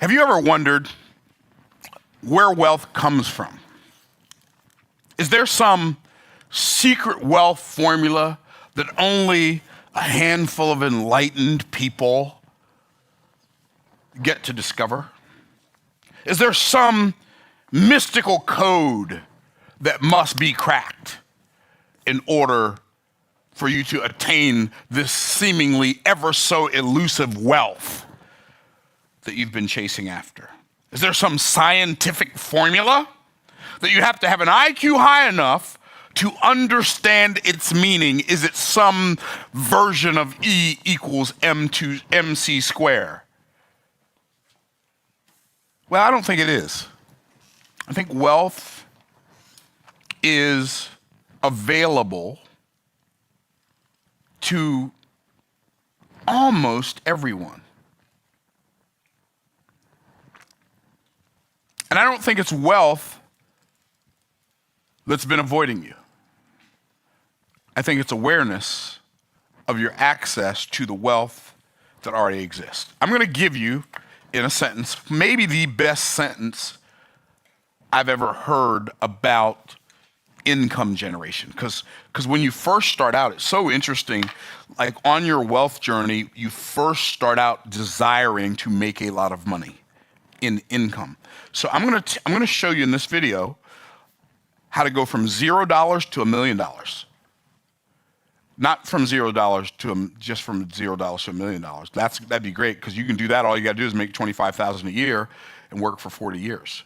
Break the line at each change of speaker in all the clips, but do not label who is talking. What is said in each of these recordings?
Have you ever wondered where wealth comes from? Is there some secret wealth formula that only a handful of enlightened people get to discover? Is there some mystical code that must be cracked in order for you to attain this seemingly ever so elusive wealth that you've been chasing after? Is there some scientific formula that you have to have an IQ high enough to understand its meaning? Is it some version of E equals MC square? Well, I don't think it is. I think wealth is available to almost everyone. And I don't think it's wealth that's been avoiding you. I think it's awareness of your access to the wealth that already exists. I'm going to give you, in a sentence, maybe the best sentence I've ever heard about income generation. Because when you first start out, it's so interesting. Like on your wealth journey, you first start out desiring to make a lot of money in income. So I'm gonna show you in this video how to go from $0 to $1 million. Not from $0 to just from $0 to $1 million. That'd be great, because you can do that. All you got to do is make $25,000 a year and work for 40 years,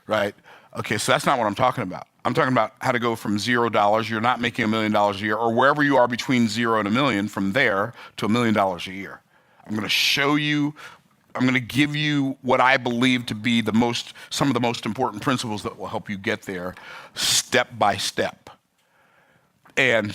right? Okay, so that's not what I'm talking about. I'm talking about how to go from $0, you're not making $1 million a year, or wherever you are between 0 and $1 million, from there to $1 million a year. I'm going to show you. I'm going to give you what I believe to be some of the most important principles that will help you get there, step by step. And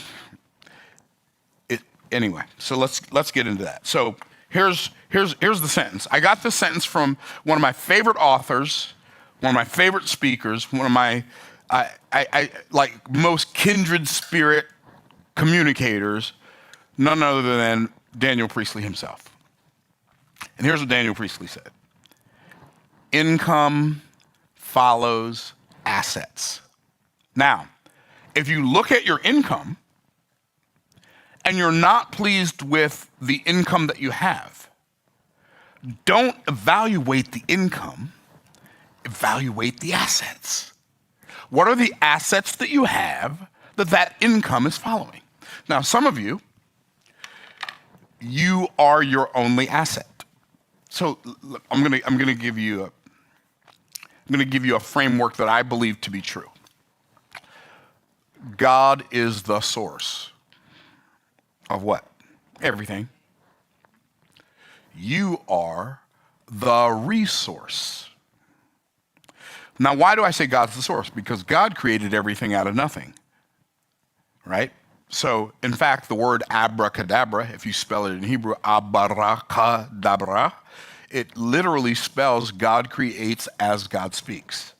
anyway, so let's get into that. So here's the sentence. I got this sentence from one of my favorite authors, one of my favorite speakers, one of my like most kindred spirit communicators, none other than Daniel Priestley himself. And here's what Daniel Priestley said: income follows assets. Now, if you look at your income and you're not pleased with the income that you have, don't evaluate the income, evaluate the assets. What are the assets that you have that income is following? Now, some of you are your only asset. So look, I'm gonna give you a framework that I believe to be true. God is the source of what? Everything. You are the resource. Now, why do I say God's the source? Because God created everything out of nothing, right? So, in fact, the word abracadabra, if you spell it in Hebrew, abracadabra, it literally spells God creates as God speaks.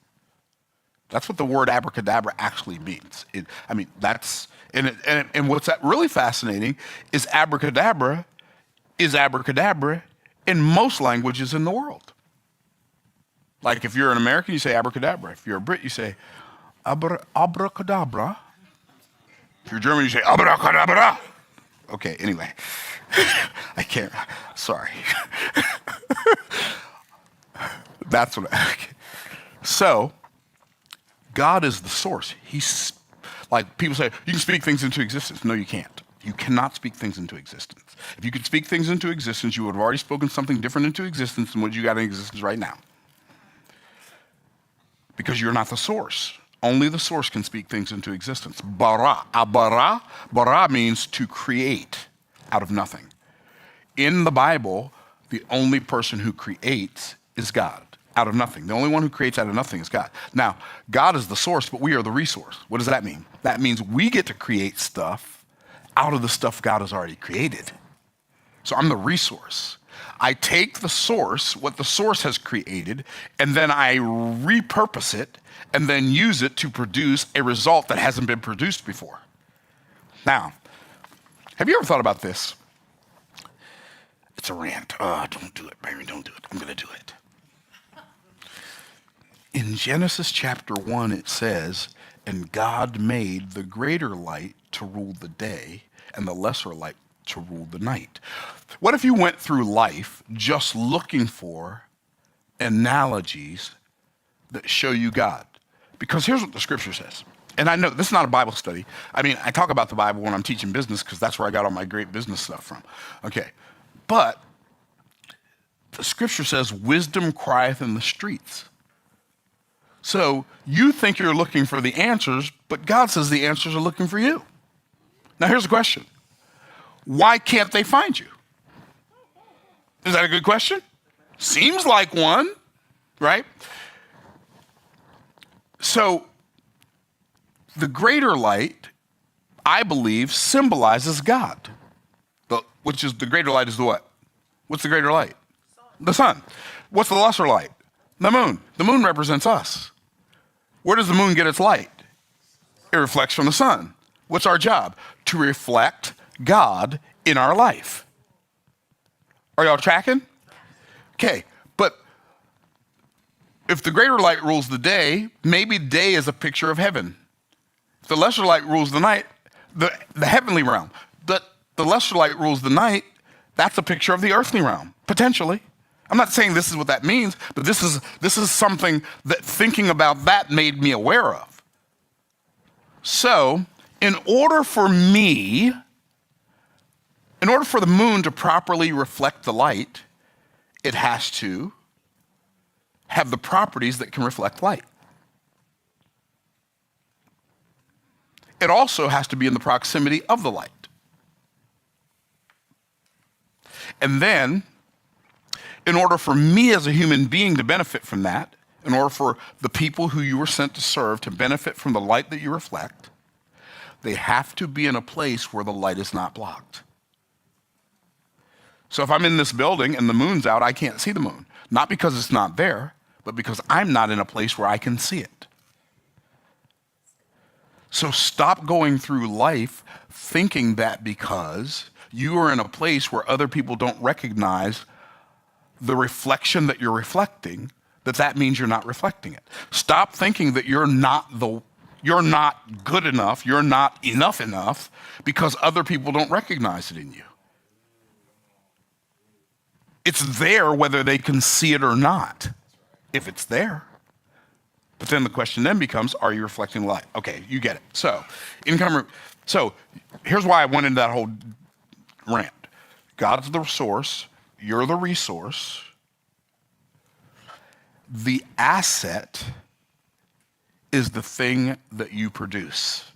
That's what the word abracadabra actually means. And what's really fascinating is abracadabra in most languages in the world. Like if you're an American, you say abracadabra. If you're a Brit, you say abracadabra. If you're German, you say abracadabra. Okay, anyway. I can't, sorry. That's what okay. So, God is the source. He's, like people say, you can speak things into existence. No, you can't. You cannot speak things into existence. If you could speak things into existence, you would have already spoken something different into existence than what you got in existence right now. Because you're not the source. Only the source can speak things into existence. Bara means to create out of nothing. In the Bible, the only person who creates is God, out of nothing. The only one who creates out of nothing is God. Now, God is the source, but we are the resource. What does that mean? That means we get to create stuff out of the stuff God has already created. So I'm the resource. I take the source, what the source has created, and then I repurpose it and then use it to produce a result that hasn't been produced before. Now, have you ever thought about this? It's a rant. Oh, don't do it, Myron, don't do it. I'm going to do it. Genesis chapter 1, it says, and God made the greater light to rule the day and the lesser light to rule the night. What if you went through life just looking for analogies that show you God? Because here's what the scripture says. And I know this is not a Bible study. I mean, I talk about the Bible when I'm teaching business because that's where I got all my great business stuff from. Okay. But the scripture says, wisdom crieth in the streets. So you think you're looking for the answers, but God says the answers are looking for you. Now here's the question. Why can't they find you? Is that a good question? Seems like one, right? So the greater light, I believe, symbolizes God. Which is the greater light is the what? What's the greater light? The sun. What's the lesser light? The moon. The moon represents us. Where does the moon get its light? It reflects from the sun. What's our job? To reflect God in our life. Are y'all tracking? Okay, but if the greater light rules the day, maybe day is a picture of heaven. If the lesser light rules the night, the heavenly realm. The lesser light rules the night, that's a picture of the earthly realm, potentially. I'm not saying this is what that means, but this is something that thinking about that made me aware of. So, in order for the moon to properly reflect the light, it has to have the properties that can reflect light. It also has to be in the proximity of the light. And then, in order for me as a human being to benefit from that, in order for the people who you were sent to serve to benefit from the light that you reflect, they have to be in a place where the light is not blocked. So if I'm in this building and the moon's out, I can't see the moon. Not because it's not there, but because I'm not in a place where I can see it. So stop going through life thinking that because you are in a place where other people don't recognize the reflection that you're reflecting, that means you're not reflecting it. Stop thinking that you're not good enough, you're not enough because other people don't recognize it in you. It's there whether they can see it or not, if it's there. But then the question then becomes, are you reflecting light? Okay, you get it. So here's why I went into that whole rant. God's the source, you're the resource. The asset is the thing that you produce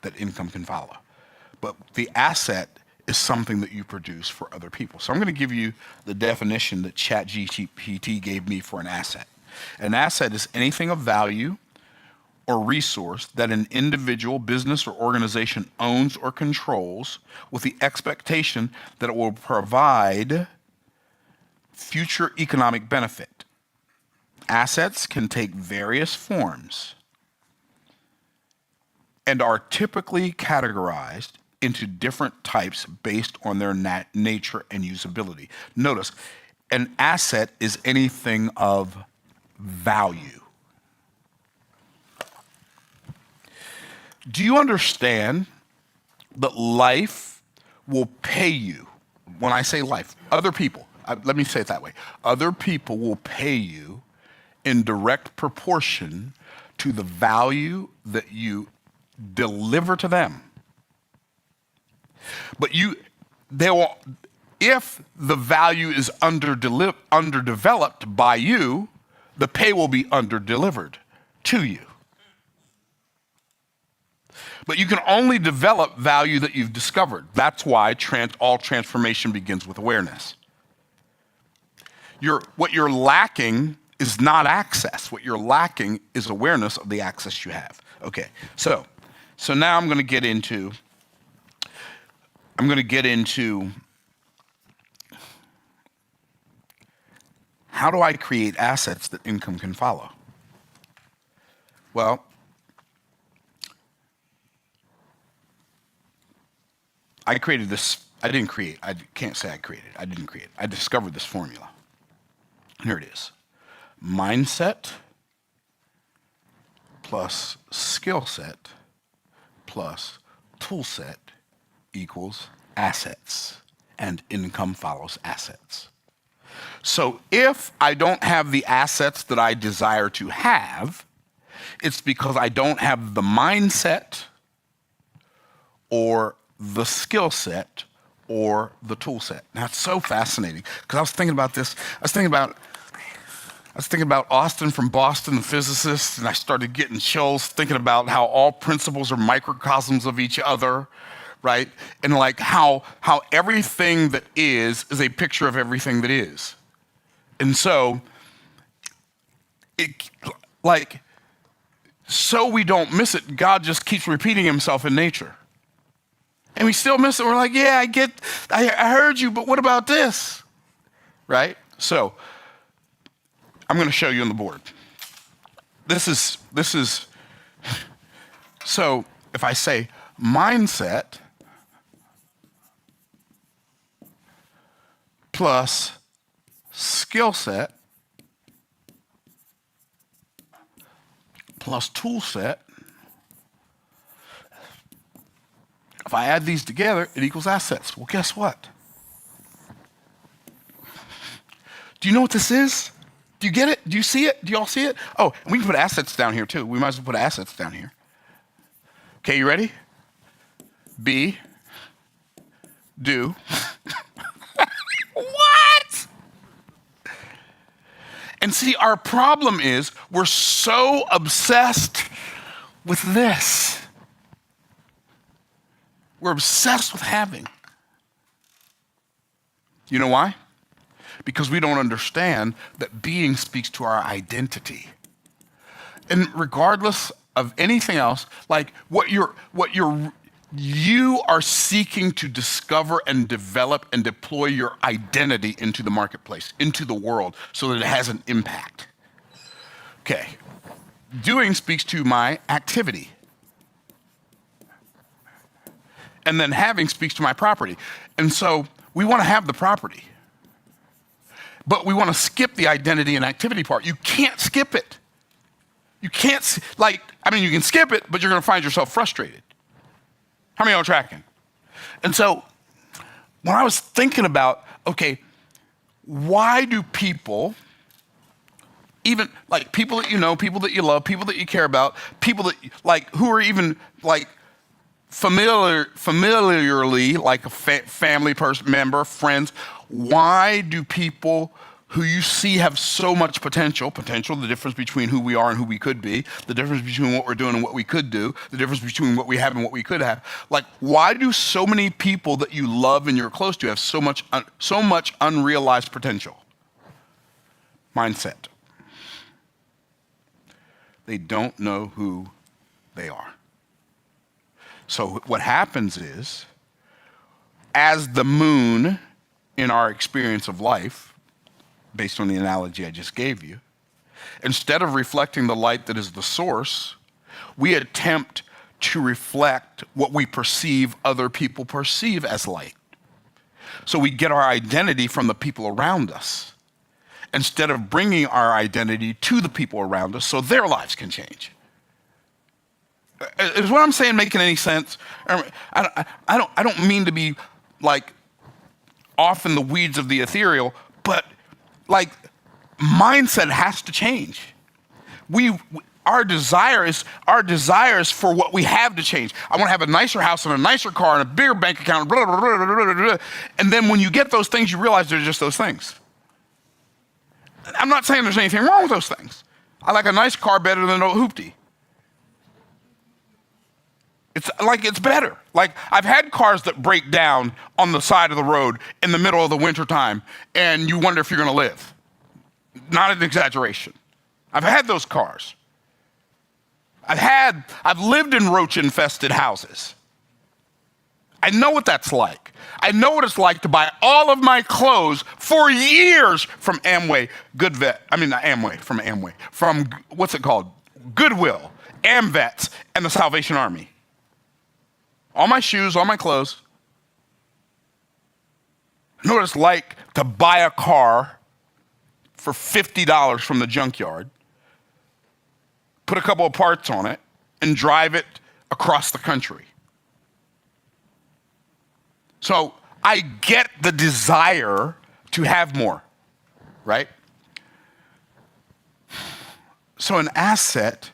that income can follow. But the asset is something that you produce for other people. So I'm going to give you the definition that ChatGPT gave me for an asset. An asset is anything of value or resource that an individual, business, or organization owns or controls with the expectation that it will provide future economic benefit. Assets can take various forms and are typically categorized into different types based on their nature and usability. Notice, an asset is anything of value. Do you understand that life will pay you? When I say life, other people, let me say it that way. Other people will pay you in direct proportion to the value that you deliver to them. But if the value is underdeveloped by you, the pay will be underdelivered to you. But you can only develop value that you've discovered. That's why all transformation begins with awareness. What you're lacking is not access. What you're lacking is awareness of the access you have. Okay, so now I'm going to get into how do I create assets that income can follow? Well, I created this. I can't say I created. I didn't create it. I discovered this formula. Here it is. Mindset, plus skill set plus tool set equals assets, and income follows assets. So if I don't have the assets that I desire to have, it's because I don't have the mindset or the skill set or the tool set. Now it's so fascinating because I was thinking about this. I was thinking about Austin from Boston, the physicist, and I started getting chills thinking about how all principles are microcosms of each other, right? And like how everything that is a picture of everything that is. And so, so we don't miss it, God just keeps repeating himself in nature. And we still miss it. We're like, yeah, I heard you, but what about this? Right? So, I'm going to show you on the board. This is, so if I say mindset plus skill set plus tool set, if I add these together, it equals assets. Well, guess what? Do you know what this is? Do you get it? Do you see it? Do y'all see it? Oh, and we can put assets down here too. We might as well put assets down here. Okay, you ready? B, do. What? And see, our problem is we're so obsessed with this. We're obsessed with having. You know why? Because we don't understand that being speaks to our identity. And regardless of anything else, like you are seeking to discover and develop and deploy your identity into the marketplace, into the world, so that it has an impact. Okay. Doing speaks to my activity. And then having speaks to my property. And so we want to have the property. But we want to skip the identity and activity part. You can't skip it. You can't, you can skip it, but you're going to find yourself frustrated. How many of y'all are tracking? And so when I was thinking about, okay, why do people, even like people that you know, people that you love, people that you care about, people that who are even familiarly like a family member, friends, why do people who you see have so much potential, the difference between who we are and who we could be, the difference between what we're doing and what we could do, the difference between what we have and what we could have, why do so many people that you love and you're close to have so much unrealized potential? Mindset. They don't know who they are. So what happens is, as the moon in our experience of life, based on the analogy I just gave you, instead of reflecting the light that is the source, we attempt to reflect what we perceive other people perceive as light. So we get our identity from the people around us, instead of bringing our identity to the people around us so their lives can change. Is what I'm saying making any sense? I don't mean to be off in the weeds of the ethereal, but mindset has to change. Our desires for what we have to change. I want to have a nicer house and a nicer car and a bigger bank account, blah, blah, blah, blah, blah, blah. And then when you get those things, you realize they're just those things. I'm not saying there's anything wrong with those things. I like a nice car better than an old hoopty. It's better. I've had cars that break down on the side of the road in the middle of the winter time, and you wonder if you're going to live. Not an exaggeration. I've had those cars. I've lived in roach-infested houses. I know what that's like. I know what it's like to buy all of my clothes for years from from what's it called? Goodwill, AmVets, and the Salvation Army. All my shoes, all my clothes. I know what it's like to buy a car for $50 from the junkyard. put a couple of parts on it, and drive it across the country. So I get the desire to have more, right? So an asset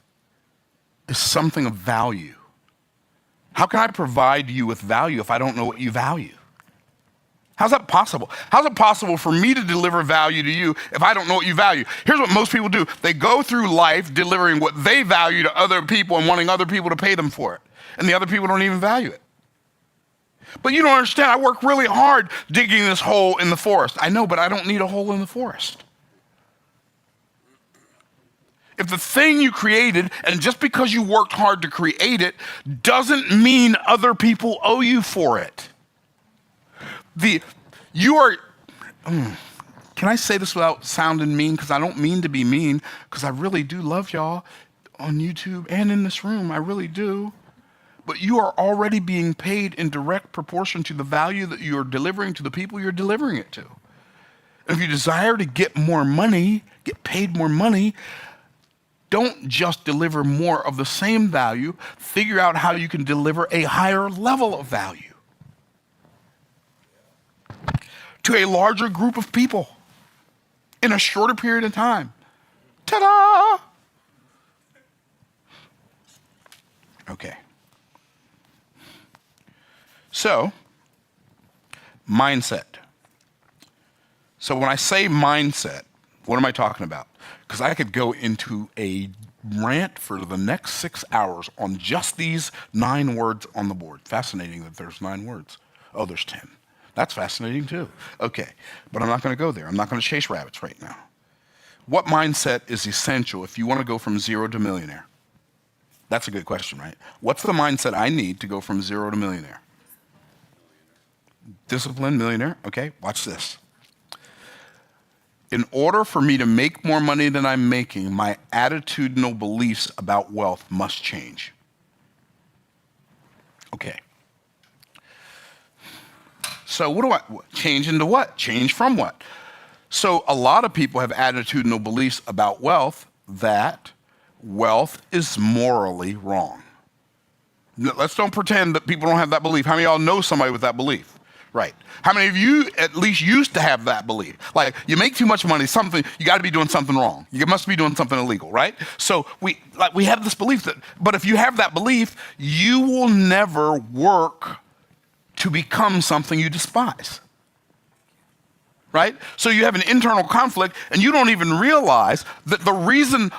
is something of value. How can I provide you with value if I don't know what you value? How's that possible? How's it possible for me to deliver value to you if I don't know what you value? Here's what most people do. They go through life delivering what they value to other people and wanting other people to pay them for it. And the other people don't even value it. But you don't understand. I work really hard digging this hole in the forest. I know, but I don't need a hole in the forest. If the thing you created, and just because you worked hard to create it, doesn't mean other people owe you for it. Can I say this without sounding mean? Because I don't mean to be mean, because I really do love y'all on YouTube and in this room. I really do. But you are already being paid in direct proportion to the value that you are delivering to the people you're delivering it to. And if you desire to get more money, get paid more money, don't just deliver more of the same value. Figure out how you can deliver a higher level of value to a larger group of people in a shorter period of time. Ta-da! Okay. So, mindset. So when I say mindset, what am I talking about? Because I could go into a rant for the next 6 hours on just these 9 words on the board. Fascinating that there's 9 words. Oh, there's 10. That's fascinating too. Okay, but I'm not going to go there. I'm not going to chase rabbits right now. What mindset is essential if you want to go from 0 to millionaire? That's a good question, right? What's the mindset I need to go from 0 to millionaire? Discipline, millionaire. Okay, watch this. In order for me to make more money than I'm making, my attitudinal beliefs about wealth must change. Okay. So what do I change into what? Change from what? So a lot of people have attitudinal beliefs about wealth that wealth is morally wrong. Let's don't pretend that people don't have that belief. How many of y'all know somebody with that belief? Right. How many of you at least used to have that belief? Like, you make too much money, you got to be doing something wrong. You must be doing something illegal, right? So we have this belief but if you have that belief, you will never work to become something you despise. Right? So you have an internal conflict and you don't even realize that the reason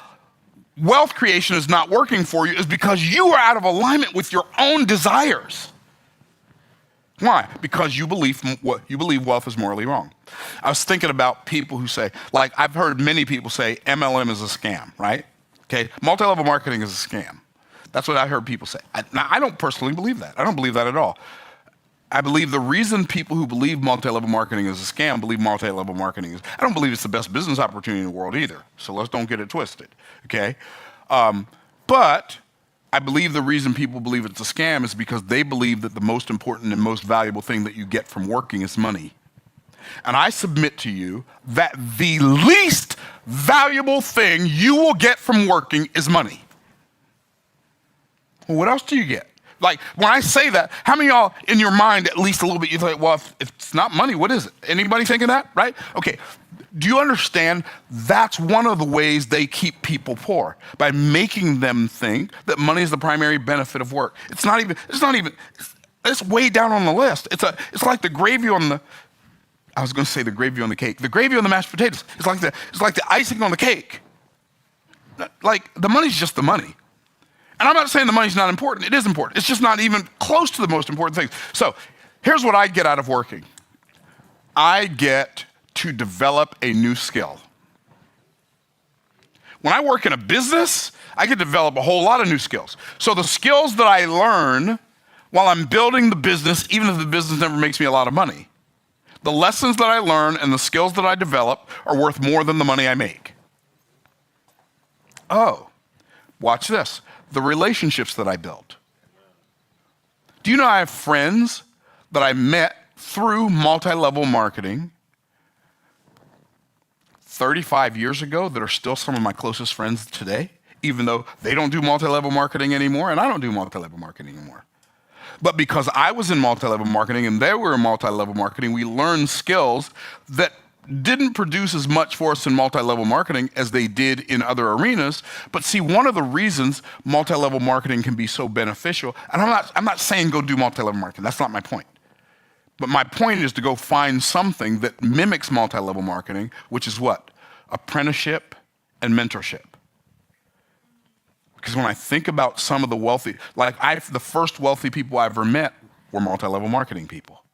wealth creation is not working for you is because you are out of alignment with your own desires. Why? Because you believe wealth is morally wrong. I was thinking about people who say, like, I've heard many people say MLM is a scam, right? Okay, multi-level marketing is a scam. That's what I heard people say. Now, I don't personally believe that. I don't believe that at all. I believe the reason people who believe multi-level marketing is a scam believe multi-level marketing is, I don't believe it's the best business opportunity in the world either. So let's don't get it twisted, okay? But I believe the reason people believe it's a scam is because they believe that the most important and most valuable thing that you get from working is money. And I submit to you that the least valuable thing you will get from working is money. Well, what else do you get? Like, when I say that, how many of y'all in your mind at least a little bit, you think, well, if it's not money, what is it? Anybody thinking that, right? Okay, do you understand that's one of the ways they keep people poor? By making them think that money is the primary benefit of work. It's way down on the list. It's like the gravy on the, I was gonna say the gravy on the cake. The gravy on the mashed potatoes. It's like the icing on the cake. Like, the money's just the money. And I'm not saying the money's not important. It is important. It's just not even close to the most important things. So here's what I get out of working. I get to develop a new skill. When I work in a business, I can develop a whole lot of new skills. So the skills that I learn while I'm building the business, even if the business never makes me a lot of money, the lessons that I learn and the skills that I develop are worth more than the money I make. Oh, watch this. The relationships that I built. Do you know I have friends that I met through multi-level marketing 35 years ago that are still some of my closest friends today? even though they don't do multi-level marketing anymore and I don't do multi-level marketing anymore. But because I was in multi-level marketing and they were in multi-level marketing, we learned skills that didn't produce as much for us in multi-level marketing as they did in other arenas. But see, one of the reasons multi-level marketing can be so beneficial, and I'm not saying go do multi-level marketing, that's not my point. But my point is to go find something that mimics multi-level marketing, which is what? Apprenticeship and mentorship. Because when I think about some of the wealthy, the first wealthy people I ever met were multi-level marketing people.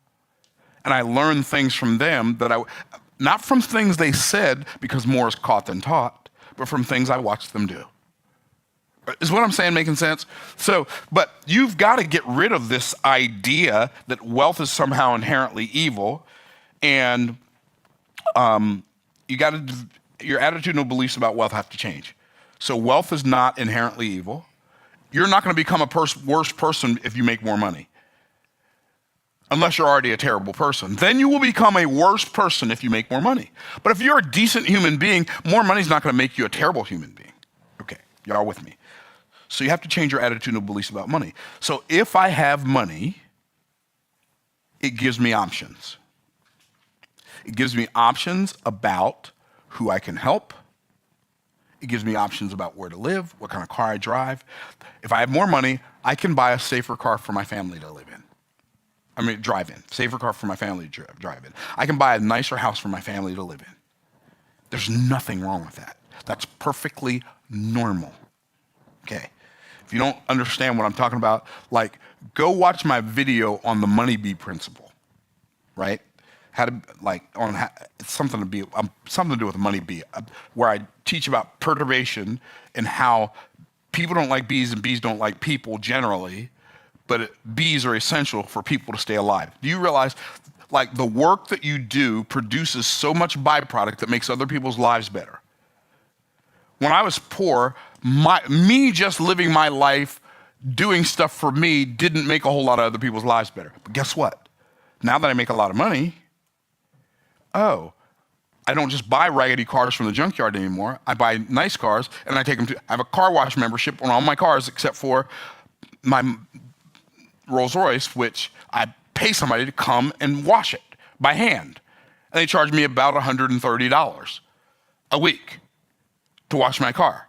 And I learned things from them that not from things they said, because more is caught than taught, but from things I watched them do. Is what I'm saying making sense? So, but you've got to get rid of this idea that wealth is somehow inherently evil, and your attitudinal beliefs about wealth have to change. So wealth is not inherently evil. You're not going to become a worse person if you make more money, unless you're already a terrible person. Then you will become a worse person if you make more money. But if you're a decent human being, more money is not going to make you a terrible human being. Okay, y'all with me? So you have to change your attitudinal beliefs about money. So if I have money, it gives me options. It gives me options about who I can help. It gives me options about where to live, what kind of car I drive. If I have more money, I can buy a safer car for my family to live in. Drive in. Safer car for my family to drive in. I can buy a nicer house for my family to live in. There's nothing wrong with that. That's perfectly normal. Okay. If you don't understand what I'm talking about, go watch my video on the money bee principle, right? It's something to do with the money bee, where I teach about perturbation and how people don't like bees and bees don't like people generally, but bees are essential for people to stay alive. Do you realize, the work that you do produces so much byproduct that makes other people's lives better? When I was poor, me just living my life, doing stuff for me, didn't make a whole lot of other people's lives better. But guess what? Now that I make a lot of money, I don't just buy raggedy cars from the junkyard anymore. I buy nice cars, and I take them I have a car wash membership on all my cars except for my Rolls Royce, which I pay somebody to come and wash it by hand. And they charge me about $130 a week to wash my car.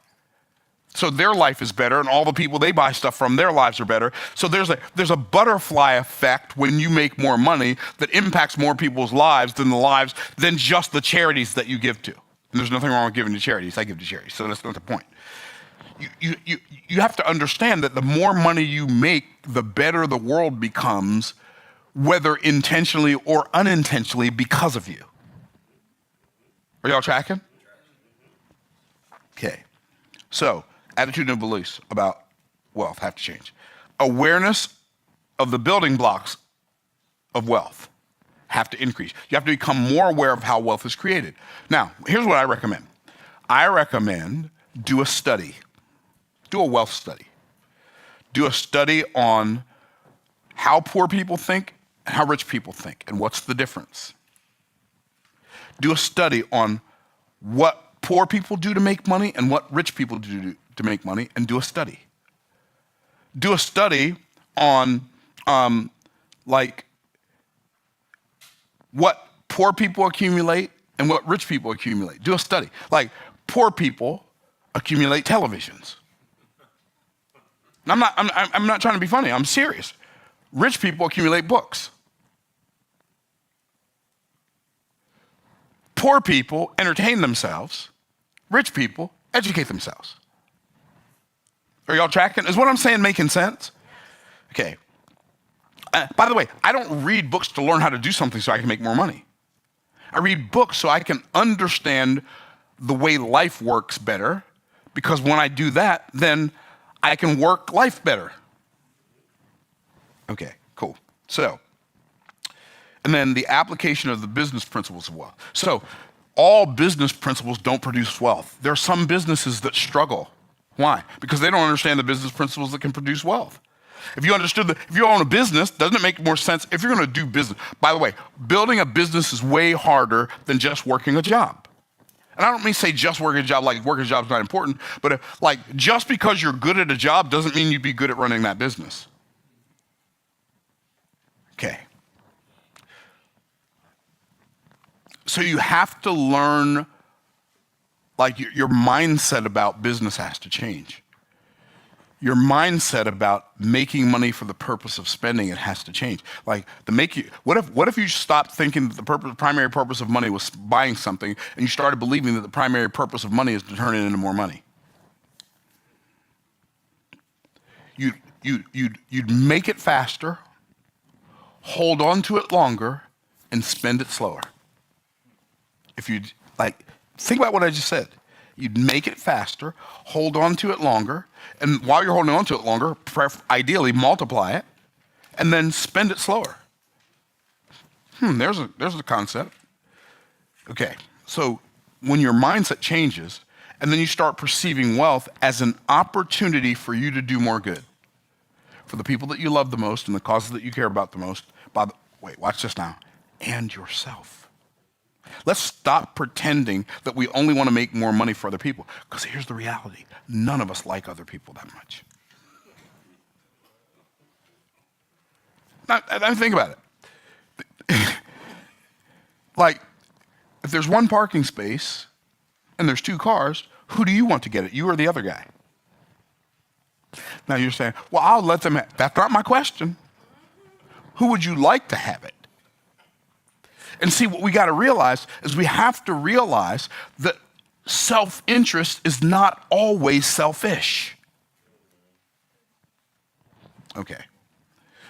So their life is better, and all the people they buy stuff from, their lives are better. So there's a butterfly effect when you make more money that impacts more people's lives than just the charities that you give to. And there's nothing wrong with giving to charities. I give to charities, so that's not the point. You have to understand that the more money you make, the better the world becomes, whether intentionally or unintentionally, because of you. Are y'all tracking? Okay. So, attitudinal beliefs about wealth have to change. Awareness of the building blocks of wealth have to increase. You have to become more aware of how wealth is created. Now, here's what I recommend. I recommend do a study. Do a wealth study. Do a study on how poor people think and how rich people think, and what's the difference. Do a study on what poor people do to make money and what rich people do to make money, and do a study. Do a study on what poor people accumulate and what rich people accumulate. Do a study. Poor people accumulate televisions. I'm not trying to be funny. I'm serious. Rich people accumulate books. Poor people entertain themselves. Rich people educate themselves. Are y'all tracking? Is what I'm saying making sense? Okay. By the way, I don't read books to learn how to do something so I can make more money. I read books so I can understand the way life works better, because when I do that, then I can work life better. Okay, cool. So, and then the application of the business principles of wealth. So, all business principles don't produce wealth. There are some businesses that struggle. Why? Because they don't understand the business principles that can produce wealth. If you own a business, doesn't it make more sense if you're going to do business? By the way, building a business is way harder than just working a job. And I don't mean say just work a job, like work a job's not important, but like just because you're good at a job doesn't mean you'd be good at running that business. Okay. So you have to learn, like your mindset about business has to change. Your mindset about making money for the purpose of spending it has to change. Like what if you stopped thinking that the primary purpose of money was buying something, and you started believing that the primary purpose of money is to turn it into more money? You'd make it faster, hold on to it longer, and spend it slower. If you'd like, think about what I just said. You'd make it faster, hold on to it longer, and while you're holding on to it longer, ideally multiply it, and then spend it slower. There's a concept. Okay, so when your mindset changes, and then you start perceiving wealth as an opportunity for you to do more good, for the people that you love the most and the causes that you care about the most, wait, watch this now, and yourself. Let's stop pretending that we only want to make more money for other people, because here's the reality. None of us like other people that much. Now, think about it. Like, if there's one parking space and there's two cars, who do you want to get it, you or the other guy? Now you're saying, well, I'll let them have. That's not my question. Who would you like to have it? And see, what we got to realize is we have to realize that self-interest is not always selfish. Okay.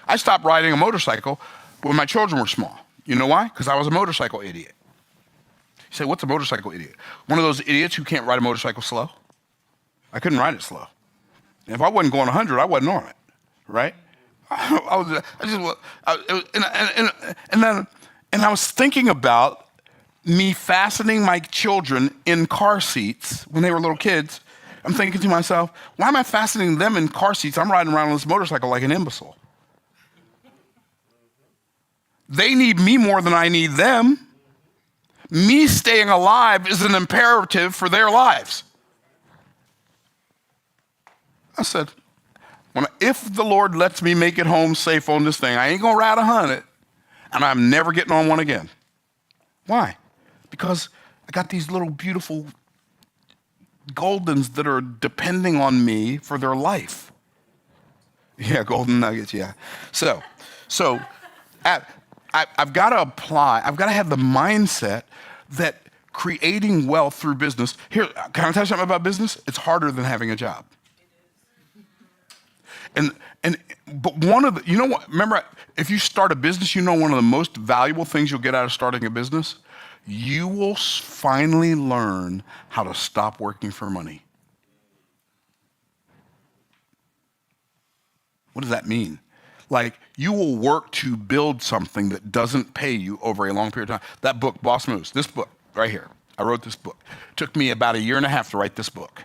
I stopped riding a motorcycle when my children were small. You know why? Because I was a motorcycle idiot. You say, what's a motorcycle idiot? One of those idiots who can't ride a motorcycle slow. I couldn't ride it slow. And if I wasn't going 100, I wasn't on it, right? And I was thinking about me fastening my children in car seats when they were little kids. I'm thinking to myself, why am I fastening them in car seats? I'm riding around on this motorcycle like an imbecile. They need me more than I need them. Me staying alive is an imperative for their lives. I said, if the Lord lets me make it home safe on this thing, I ain't gonna ride 100, and I'm never getting on one again. Why? Because I got these little beautiful Goldens that are depending on me for their life. Yeah, golden nuggets, yeah. So I've got to apply, I've got to have the mindset that creating wealth through business, here, can I tell you something about business? It's harder than having a job. But one of the, you know what, remember, if you start a business, you know one of the most valuable things you'll get out of starting a business? You will finally learn how to stop working for money. What does that mean? Like, you will work to build something that doesn't pay you over a long period of time. That book, Boss Moves, this book right here, I wrote this book. It took me about 1.5 years to write this book.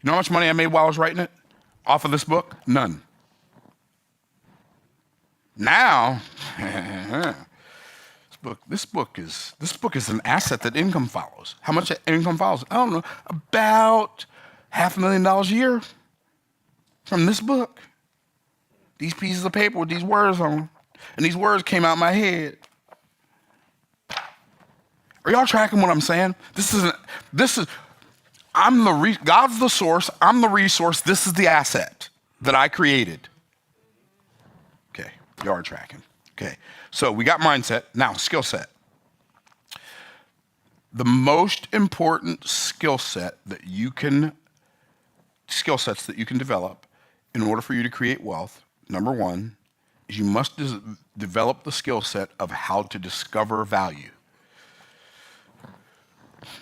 You know how much money I made while I was writing it? Off of this book? None. Now, this book is an asset that income follows. How much income follows? I don't know, about $500,000 a year from this book. These pieces of paper with these words on them, and these words came out my head. Are y'all tracking what I'm saying? God's the source, I'm the resource, this is the asset that I created. Okay, y'all are tracking. Okay, so we got mindset, now skill set. The most important skill sets that you can develop in order for you to create wealth, number one, is you must develop the skill set of how to discover value.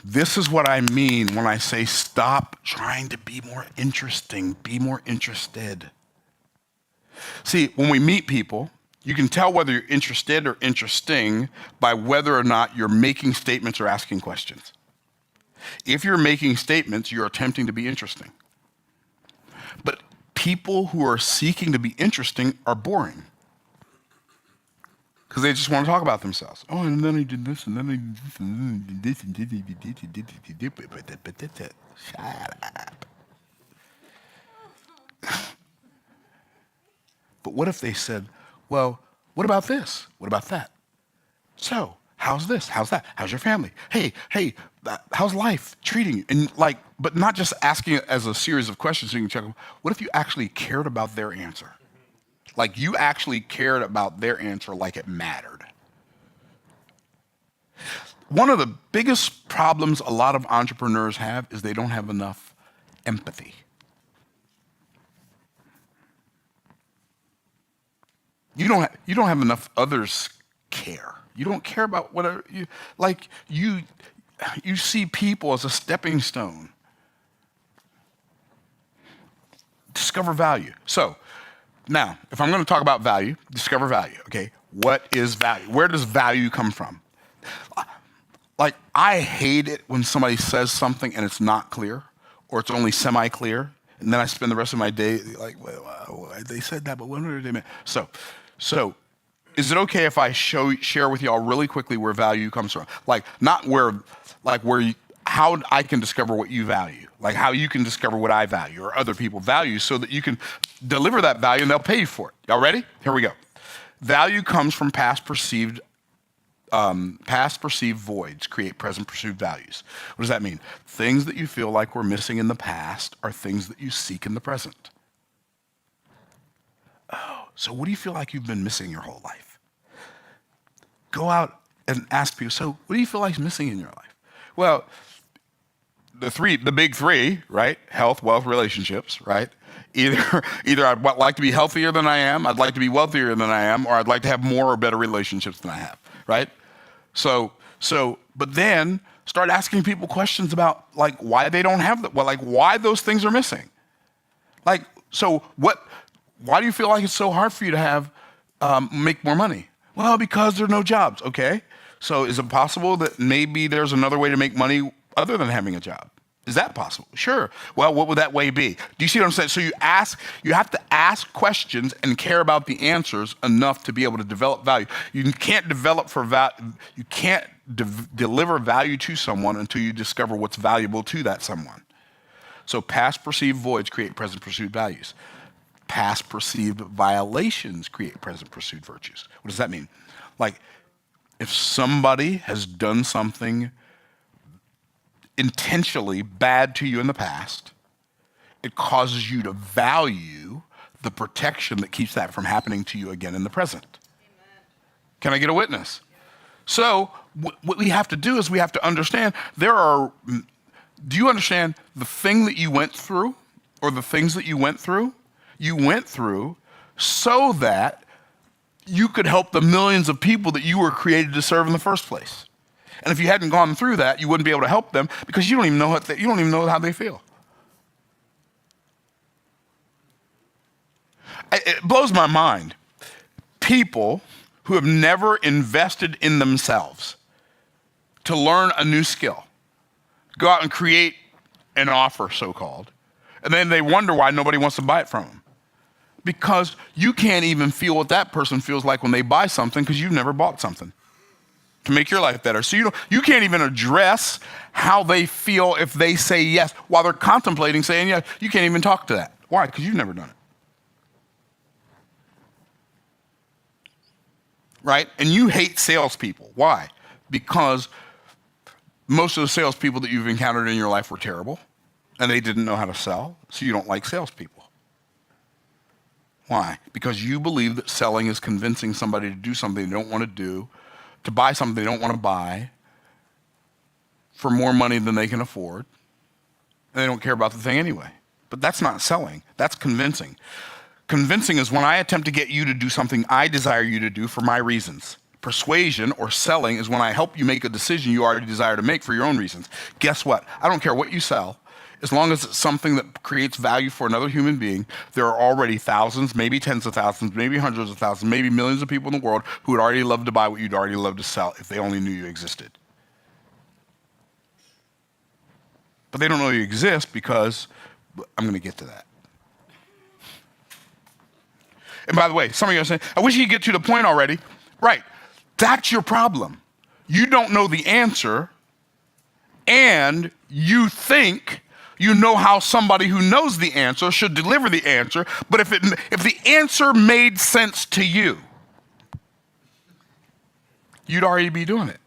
This is what I mean when I say stop trying to be more interesting, be more interested. See, when we meet people, you can tell whether you're interested or interesting by whether or not you're making statements or asking questions. If you're making statements, you're attempting to be interesting. But people who are seeking to be interesting are boring. because they just want to talk about themselves. Oh, and then he did this, and then he did this, and then he did this, and then he did this. Shut up. But what if they said, well, what about this? What about that? So, how's this? How's that? How's your family? Hey, how's life treating you? And like, but not just asking it as a series of questions so you can check them. What if you actually cared about their answer? Like you actually cared about their answer like it mattered. One of the biggest problems a lot of entrepreneurs have is they don't have enough empathy. You don't have enough others care. You don't care about whatever you see people as a stepping stone. Discover value. So now, if I'm going to talk about value, discover value. Okay, what is value? Where does value come from? Like I hate it when somebody says something and it's not clear, or it's only semi-clear, and then I spend the rest of my day like, well, they said that, but what did they mean? So, is it okay if I share with y'all really quickly where value comes from? Like not where, how I can discover what you value, like how you can discover what I value or other people value, so that you can deliver that value and they'll pay you for it. Y'all ready? Here we go. Value comes from past perceived voids create present pursued values. What does that mean? Things that you feel like were missing in the past are things that you seek in the present. Oh, so what do you feel like you've been missing your whole life? Go out and ask people, so what do you feel like is missing in your life? Well, the big three, right? Health, wealth, relationships, right? Either I'd like to be healthier than I am, I'd like to be wealthier than I am, or I'd like to have more or better relationships than I have, right? But then start asking people questions about like why they don't have why those things are missing. Like, so why do you feel like it's so hard for you to have, make more money? Well, because there are no jobs, okay? So is it possible that maybe there's another way to make money other than having a job? Is that possible? Sure. Well, what would that way be? Do you see what I'm saying? So you have to ask questions and care about the answers enough to be able to develop value. You can't deliver value to someone until you discover what's valuable to that someone. So past perceived voids create present pursued values. Past perceived violations create present pursued virtues. What does that mean? Like, if somebody has done something intentionally bad to you in the past, it causes you to value the protection that keeps that from happening to you again in the present. Amen. Can I get a witness? So what we have to do is we have to understand do you understand the thing that you went through, or the things that you went through so that you could help the millions of people that you were created to serve in the first place. And if you hadn't gone through that, you wouldn't be able to help them because you don't even know how they feel. It blows my mind. People who have never invested in themselves to learn a new skill, go out and create an offer, so-called, and then they wonder why nobody wants to buy it from them. Because you can't even feel what that person feels like when they buy something because you've never bought something to make your life better. So you can't even address how they feel if they say yes while they're contemplating saying yes. You can't even talk to that. Why? Because you've never done it. Right? And you hate salespeople. Why? Because most of the salespeople that you've encountered in your life were terrible and they didn't know how to sell, so you don't like salespeople. Why? Because you believe that selling is convincing somebody to do something they don't want to do, to buy something they don't want to buy for more money than they can afford, and they don't care about the thing anyway. But that's not selling. That's convincing. Convincing is when I attempt to get you to do something I desire you to do for my reasons. Persuasion or selling is when I help you make a decision you already desire to make for your own reasons. Guess what? I don't care what you sell. As long as it's something that creates value for another human being, there are already thousands, maybe tens of thousands, maybe hundreds of thousands, maybe millions of people in the world who would already love to buy what you'd already love to sell if they only knew you existed. But they don't know you exist because I'm going to get to that. And by the way, some of you are saying, I wish you could get to the point already. Right. That's your problem. You don't know the answer, and you think you know how somebody who knows the answer should deliver the answer, but if the answer made sense to you, you'd already be doing it.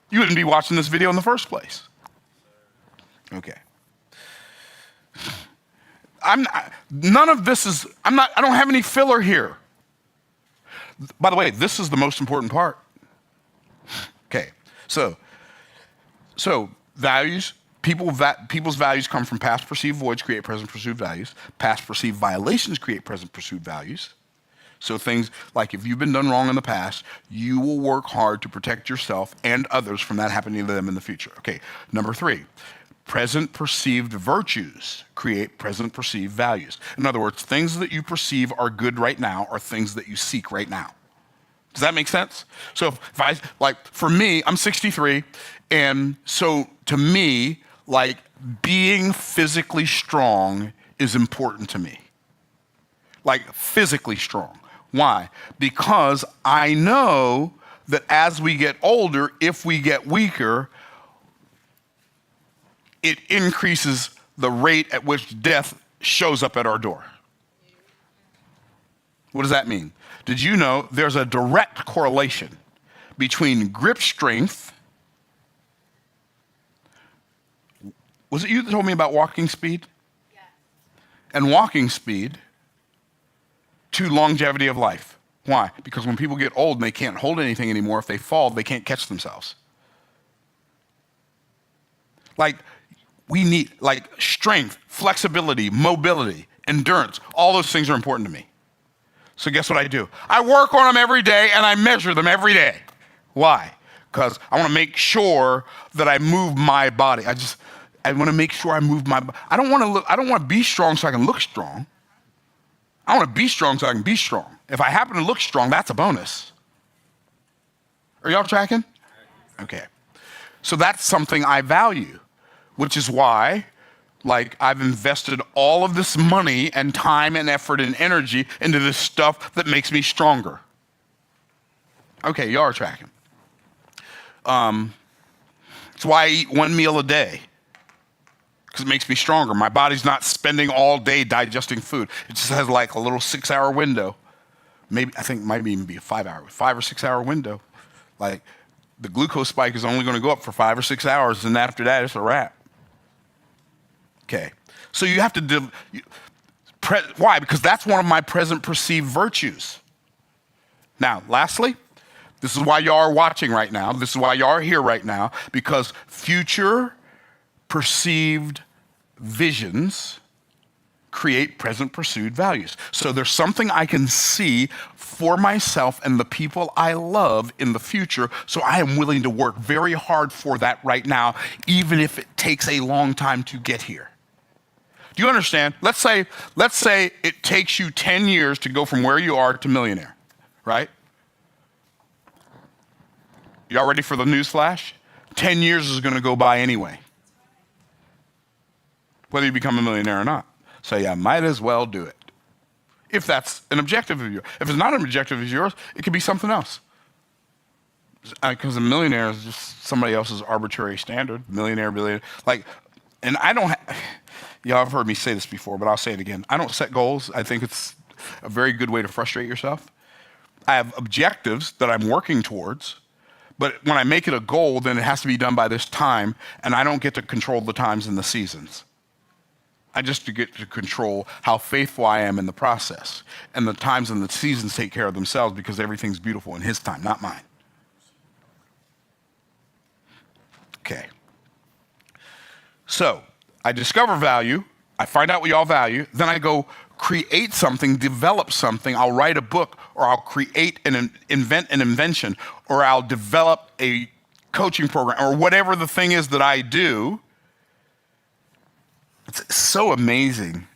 You wouldn't be watching this video in the first place. Okay. None of this is, I don't have any filler here. By the way, this is the most important part. Okay, so values, people's values come from past perceived voids create present perceived values. Past perceived violations create present perceived values. So things like if you've been done wrong in the past, you will work hard to protect yourself and others from that happening to them in the future. Okay, number 3, present perceived virtues create present perceived values. In other words, things that you perceive are good right now are things that you seek right now. Does that make sense? So if I, like for me, I'm 63, and so to me, like being physically strong is important to me. Like physically strong. Why? Because I know that as we get older, if we get weaker, it increases the rate at which death shows up at our door. What does that mean? Did you know there's a direct correlation between grip strength? Was it you that told me about walking speed? Yes. And walking speed to longevity of life. Why? Because when people get old and they can't hold anything anymore, if they fall, they can't catch themselves. Like, we need, like, strength, flexibility, mobility, endurance. All those things are important to me. So guess what I do? I work on them every day and I measure them every day. Why? Because I want to make sure that I move my body. I want to make sure I move my body. I don't want to be strong so I can look strong. I want to be strong so I can be strong. If I happen to look strong, that's a bonus. Are y'all tracking? Okay. So that's something I value, which is why, like, I've invested all of this money and time and effort and energy into this stuff that makes me stronger. Okay, y'all are tracking. That's why I eat one meal a day, because it makes me stronger. My body's not spending all day digesting food. It just has like a little 6-hour window. Maybe, I think it might even be a 5 or 6 hour window. Like, the glucose spike is only going to go up for 5 or 6 hours, and after that, it's a wrap. Okay, so you have to, why? Because that's one of my present perceived virtues. Now, lastly, this is why y'all are watching right now. This is why y'all are here right now, because future perceived visions create present pursued values. So there's something I can see for myself and the people I love in the future, so I am willing to work very hard for that right now, even if it takes a long time to get here. Do you understand? Let's say it takes you 10 years to go from where you are to millionaire, right? Y'all ready for the news flash? 10 years is going to go by anyway, whether you become a millionaire or not. So yeah, might as well do it. If that's an objective of yours. If it's not an objective of yours, it could be something else. Because a millionaire is just somebody else's arbitrary standard. Millionaire, billionaire. Like, and I don't, y'all have heard me say this before, but I'll say it again. I don't set goals. I think it's a very good way to frustrate yourself. I have objectives that I'm working towards, but when I make it a goal, then it has to be done by this time, and I don't get to control the times and the seasons. I just get to control how faithful I am in the process. And the times and the seasons take care of themselves because everything's beautiful in his time, not mine. Okay. So I discover value, I find out what y'all value, then I go create something, develop something. I'll write a book, or I'll create and invent an invention, or I'll develop a coaching program, or whatever the thing is that I do. It's so amazing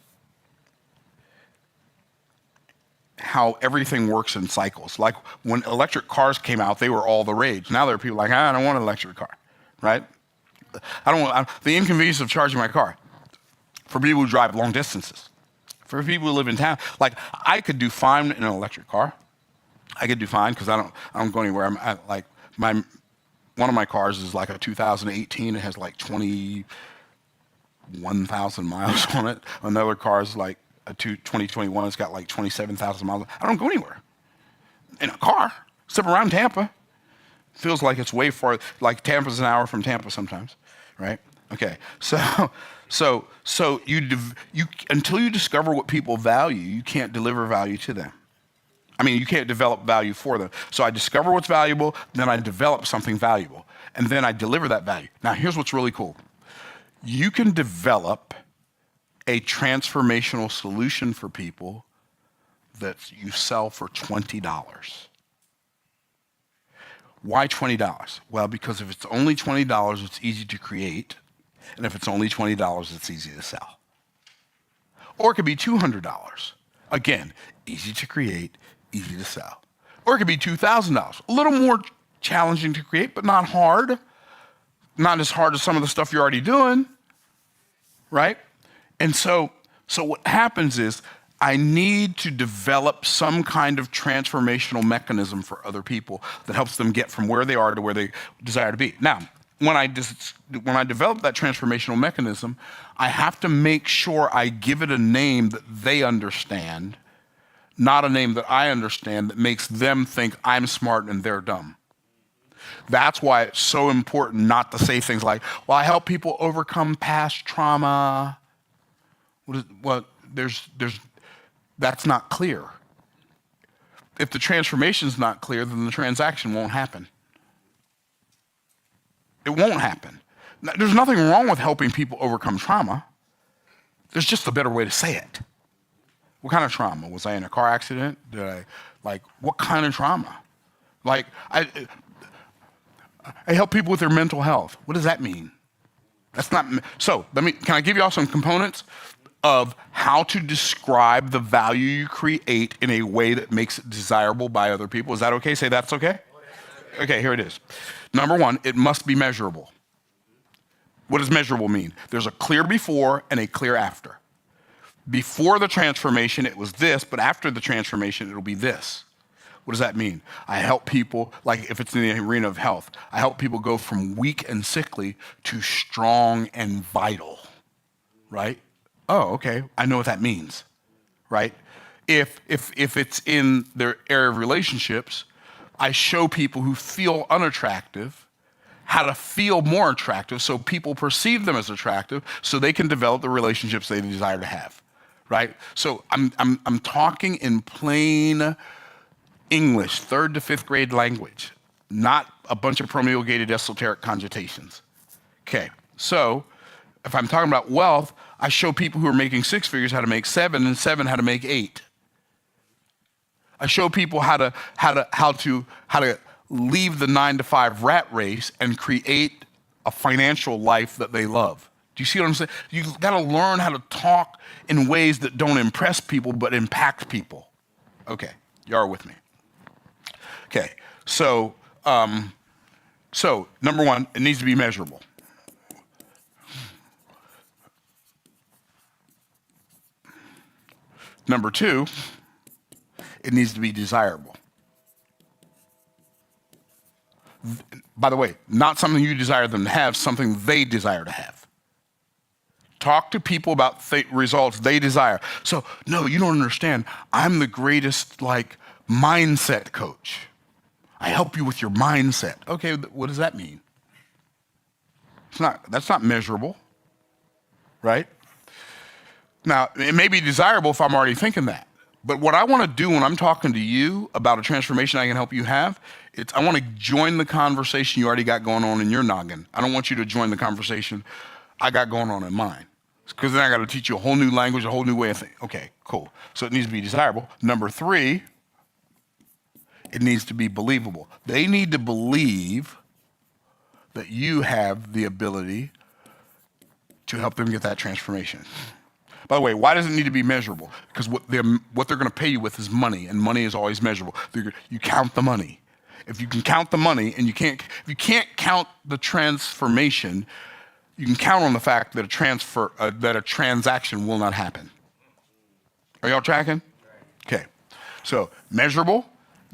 how everything works in cycles. Like when electric cars came out, they were all the rage. Now there are people like, I don't want an electric car, right? I don't want the inconvenience of charging my car for people who drive long distances, for people who live in town. Like, I could do fine in an electric car. I could do fine because I don't go anywhere. I'm at, like my one of my cars is like a 2018. It has like 21,000 miles on it. Another car is like a 2021. It's got like 27,000 miles. I don't go anywhere in a car, except around Tampa. Feels like it's way far. Like Tampa's an hour from Tampa sometimes, right? Okay, so you until you discover what people value, you can't deliver value to them. I mean, you can't develop value for them. So I discover what's valuable, then I develop something valuable, and then I deliver that value. Now, here's what's really cool. You can develop a transformational solution for people that you sell for $20. Why $20? Well, because if it's only $20, it's easy to create, and if it's only $20, it's easy to sell. Or it could be $200. Again, easy to create, easy to sell. Or it could be $2,000. A little more challenging to create, but not hard. Not as hard as some of the stuff you're already doing, right? And so what happens is I need to develop some kind of transformational mechanism for other people that helps them get from where they are to where they desire to be. Now, when I develop that transformational mechanism, I have to make sure I give it a name that they understand, not a name that I understand that makes them think I'm smart and they're dumb. That's why it's so important not to say things like, well, I help people overcome past trauma. That's not clear. If the transformation's not clear, then the transaction won't happen. It won't happen. Now, there's nothing wrong with helping people overcome trauma. There's just a better way to say it. What kind of trauma? Was I in a car accident? What kind of trauma? Like, I help people with their mental health. What does that mean? That's not, so can I give you all some components of how to describe the value you create in a way that makes it desirable by other people? Is that okay? Say that's okay? Okay, here it is. Number one, it must be measurable. What does measurable mean? There's a clear before and a clear after. Before the transformation, it was this, but after the transformation, it'll be this. What does that mean? I help people, like if it's in the arena of health, I help people go from weak and sickly to strong and vital, right? Oh, okay, I know what that means, right? If it's in their area of relationships, I show people who feel unattractive how to feel more attractive so people perceive them as attractive so they can develop the relationships they desire to have, right? So I'm talking in plain English, 3rd to 5th grade language, not a bunch of promulgated esoteric conjutations. Okay, so if I'm talking about wealth, I show people who are making 6 figures how to make 7 and 7 how to make 8. I show people how to leave the 9-to-5 rat race and create a financial life that they love. Do you see what I'm saying? You got to learn how to talk in ways that don't impress people but impact people. Okay, you are with me. Okay, so number one, it needs to be measurable. Number two, it needs to be desirable. By the way, not something you desire them to have, something they desire to have. Talk to people about results they desire. So, no, you don't understand. I'm the greatest, mindset coach. I help you with your mindset. Okay, what does that mean? That's not measurable, right? Now, it may be desirable if I'm already thinking that. But what I want to do when I'm talking to you about a transformation I can help you have, I want to join the conversation you already got going on in your noggin. I don't want you to join the conversation I got going on in mine. Because then I got to teach you a whole new language, a whole new way of thinking. Okay, cool. So it needs to be desirable. Number 3, it needs to be believable. They need to believe that you have the ability to help them get that transformation. By the way, why does it need to be measurable? Because what they're going to pay you with is money, and money is always measurable. You count the money. If you can count the money, and if you can't count the transformation, you can count on the fact that a transaction will not happen. Are y'all tracking? Okay. So measurable,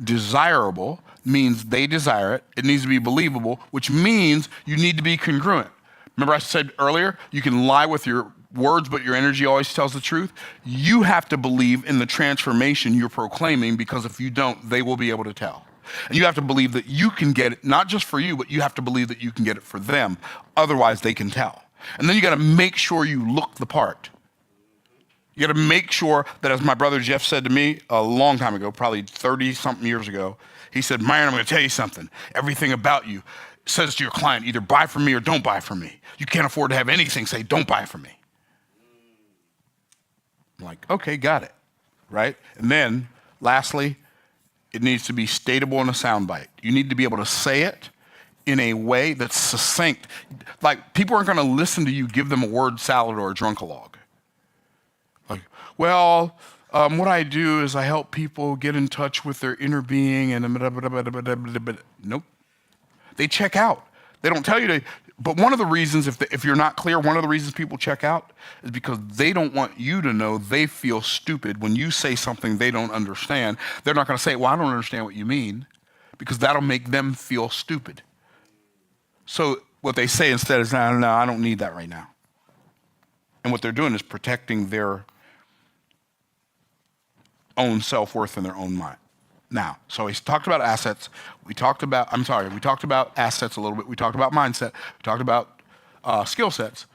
Desirable means they desire it. It needs to be believable, which means you need to be congruent. Remember I said earlier, you can lie with your words, but your energy always tells the truth. You have to believe in the transformation you're proclaiming, because if you don't, they will be able to tell. And you have to believe that you can get it, not just for you, but you have to believe that you can get it for them. Otherwise, they can tell. And then you got to make sure you look the part. You got to make sure that, as my brother Jeff said to me a long time ago, probably 30-something years ago, he said, Myron, I'm going to tell you something. Everything about you says to your client, either buy from me or don't buy from me. You can't afford to have anything say, don't buy from me. I'm like, okay, got it, right? And then, lastly, it needs to be stateable in a soundbite. You need to be able to say it in a way that's succinct. Like, people aren't going to listen to you give them a word salad or a drunkalogue. Like, well, what I do is I help people get in touch with their inner being and nope. They check out. They don't tell you to, but one of the reasons, if you're not clear, one of the reasons people check out is because they don't want you to know they feel stupid when you say something they don't understand. They're not going to say, well, I don't understand what you mean, because that'll make them feel stupid. So what they say instead is, no, I don't need that right now. And what they're doing is protecting their own self-worth in their own mind. Now, so he's talked about assets. We talked about assets a little bit. We talked about mindset. We talked about skill sets.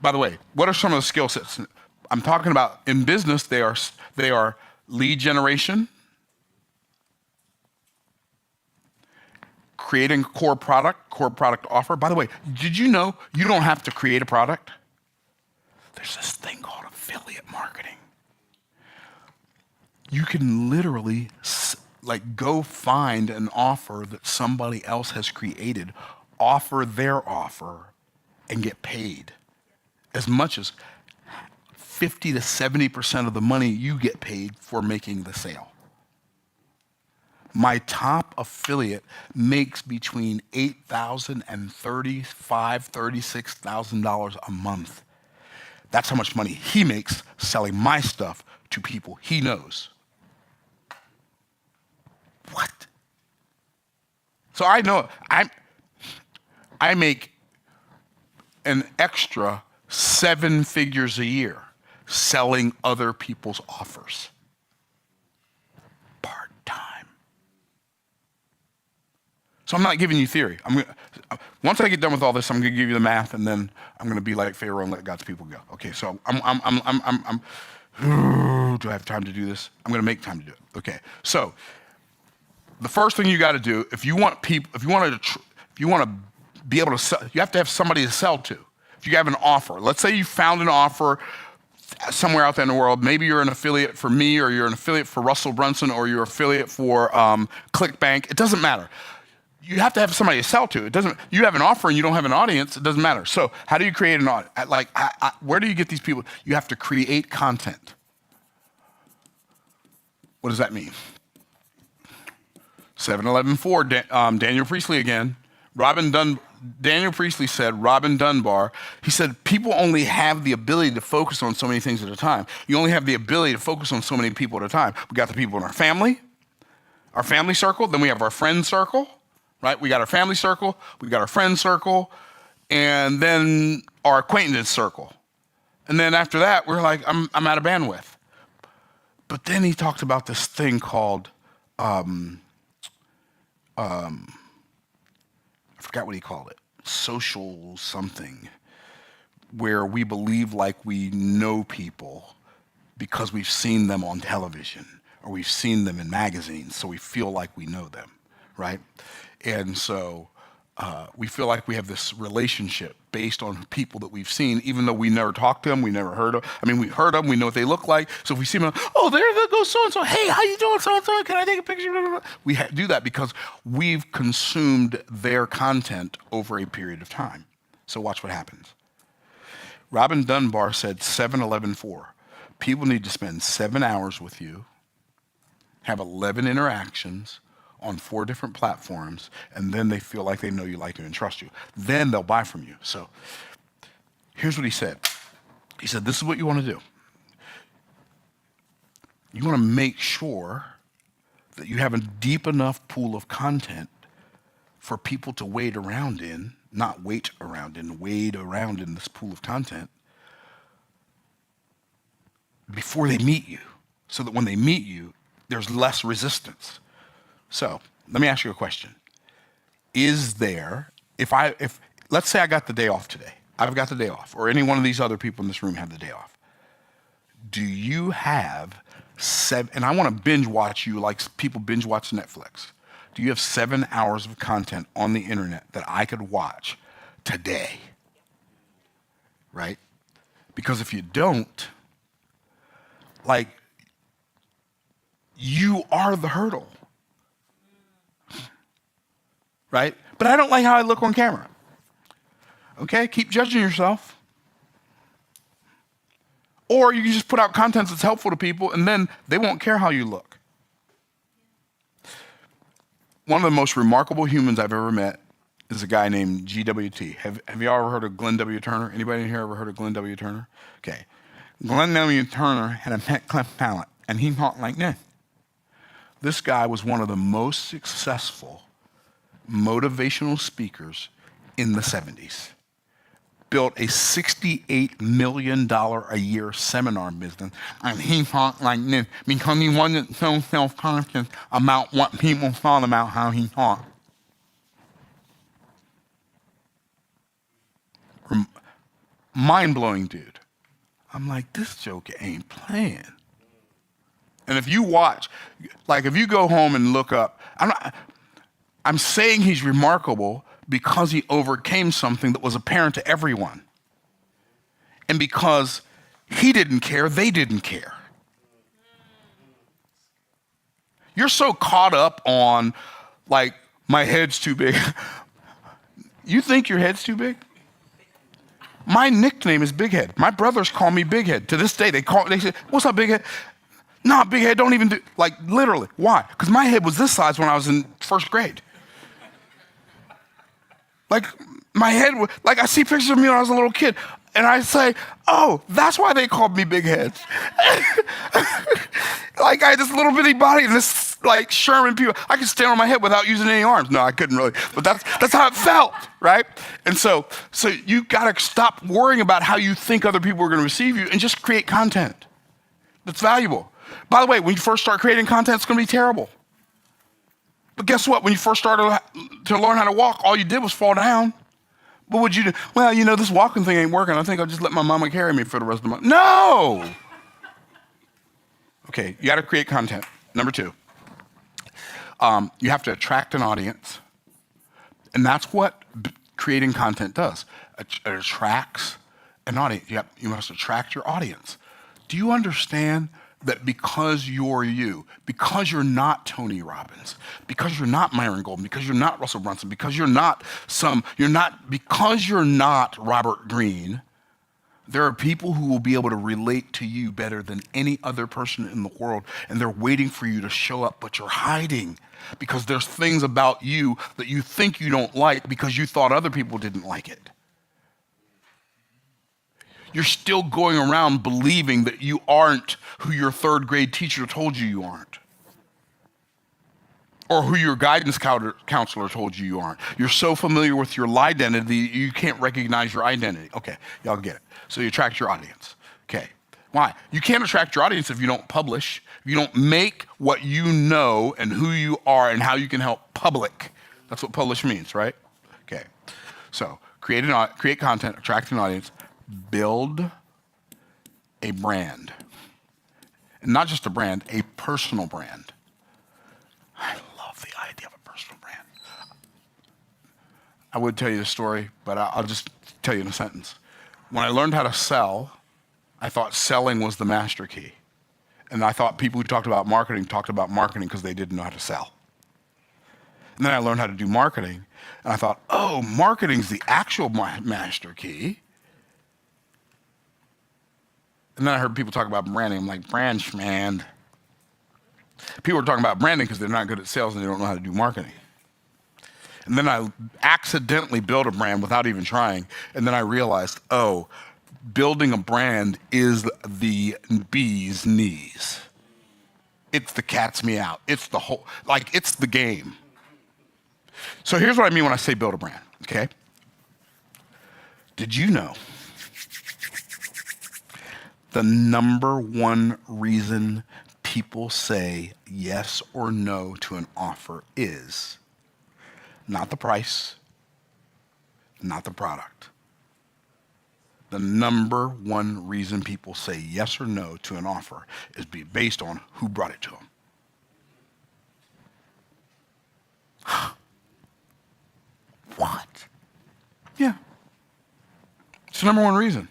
By the way, what are some of the skill sets? I'm talking about in business, they are lead generation, creating a core product offer. By the way, did you know you don't have to create a product? There's this thing called affiliate marketing. You can literally go find an offer that somebody else has created, offer their offer, and get paid as much as 50 to 70% of the money you get paid for making the sale. My top affiliate makes between $8,000 and $36,000 a month. That's how much money he makes selling my stuff to people he knows. What? So I know I make an extra 7 figures a year selling other people's offers. Part-time. So I'm not giving you theory. Once I get done with all this, I'm going to give you the math, and then I'm going to be like Pharaoh and let God's people go. Okay, so do I have time to do this? I'm going to make time to do it. Okay, so the first thing you got to do, if you want to be able to sell, you have to have somebody to sell to. If you have an offer, let's say you found an offer somewhere out there in the world. Maybe you're an affiliate for me, or you're an affiliate for Russell Brunson, or you're an affiliate for ClickBank. It doesn't matter. You have to have somebody to sell to. It doesn't. You have an offer and you don't have an audience. It doesn't matter. So how do you create an audience? Where do you get these people? You have to create content. What does that mean? 7-11-4, Daniel Priestley again. Daniel Priestley said, Robin Dunbar, he said, people only have the ability to focus on so many things at a time. You only have the ability to focus on so many people at a time. We got the people in our family circle, then we have our friend circle, right? We got our family circle, we got our friend circle, and then our acquaintance circle. And then after that, we're like, I'm out of bandwidth. But then he talked about this thing called, I forgot what he called it, social something, where we believe like we know people because we've seen them on television or we've seen them in magazines, so we feel like we know them, right? And so we feel like we have this relationship based on people that we've seen, even though we never talked to them, we never heard of. I mean, we heard of them, we know what they look like. So if we see them, oh, there goes so-and-so. Hey, how you doing, so-and-so? Can I take a picture? We do that because we've consumed their content over a period of time. So watch what happens. Robin Dunbar said 7-11-4. People need to spend 7 hours with you, have 11 interactions on 4 different platforms, and then they feel like they know you, like you, and trust you. Then they'll buy from you. So here's what he said. He said, this is what you want to do. You want to make sure that you have a deep enough pool of content for people to wade around in, not wait around in, wade around in this pool of content before they meet you, so that when they meet you, there's less resistance. So let me ask you a question. Is there, if let's say I got the day off today, I've got the day off, or any one of these other people in this room have the day off. Do you have and I want to binge watch you like people binge watch Netflix. Do you have 7 hours of content on the internet that I could watch today? Right? Because if you don't, like, you are the hurdle. Right? But I don't like how I look on camera. Okay? Keep judging yourself. Or you can just put out content that's helpful to people, and then they won't care how you look. One of the most remarkable humans I've ever met is a guy named GWT. Have you all ever heard of Glenn W. Turner? Anybody in here ever heard of Glenn W. Turner? Okay. Glenn W. Turner had a pet cleft palate, and he talked like this. This guy was one of the most successful motivational speakers in the 70s. Built a $68 million a year seminar business, and he talked like this because he wasn't so self-conscious about what people thought about how he talked. Mind-blowing dude. I'm like, this joke ain't playing. And if you watch, like if you go home and look up, I'm saying he's remarkable because he overcame something that was apparent to everyone. And because he didn't care, they didn't care. You're so caught up on, like, my head's too big. You think your head's too big? My nickname is Big Head. My brothers call me Big Head. To this day, they say, what's up, Big Head? Nah, Big Head, don't even do, like, literally. Why? Because my head was this size when I was in first grade. Like, my head, like, I see pictures of me when I was a little kid, and I say, oh, that's why they called me Big Head. Like, I had this little bitty body and this, like, Sherman people. I could stand on my head without using any arms. No, I couldn't really, but that's how it felt, right? And so you gotta stop worrying about how you think other people are gonna receive you and just create content that's valuable. By the way, when you first start creating content, it's gonna be terrible. But guess what? When you first started to learn how to walk, all you did was fall down. What would you do? Well, you know, this walking thing ain't working. I think I'll just let my mama carry me for the rest of the month. No! Okay, you got to create content. Number 2, you have to attract an audience. And that's what creating content does. It attracts an audience. You must attract your audience. Do you understand that because you're you, because you're not Tony Robbins, because you're not Myron Golden, because you're not Russell Brunson, because you're not Robert Greene, there are people who will be able to relate to you better than any other person in the world, and they're waiting for you to show up, but you're hiding because there's things about you that you think you don't like because you thought other people didn't like it. You're still going around believing that you aren't who your 3rd grade teacher told you you aren't. Or who your guidance counselor told you aren't. You're so familiar with your identity, you can't recognize your identity. Okay, y'all get it. So you attract your audience. Okay, why? You can't attract your audience if you don't publish, if you don't make what you know and who you are and how you can help public. That's what publish means, right? Okay, so create content, attract an audience, build a brand. And not just a brand, a personal brand. I love the idea of a personal brand. I would tell you the story, but I'll just tell you in a sentence. When I learned how to sell, I thought selling was the master key. And I thought people who talked about marketing because they didn't know how to sell. And then I learned how to do marketing, and I thought, oh, marketing's the actual master key. And then I heard people talk about branding. I'm like, brand schmand. People are talking about branding because they're not good at sales and they don't know how to do marketing. And then I accidentally built a brand without even trying. And then I realized, oh, building a brand is the bee's knees. It's the cat's me out. It's the whole, like, it's the game. So here's what I mean when I say build a brand, okay? Did you know the number one reason people say yes or no to an offer is not the price, not the product. The number one reason people say yes or no to an offer is based on who brought it to them. What? Yeah. It's the number one reason.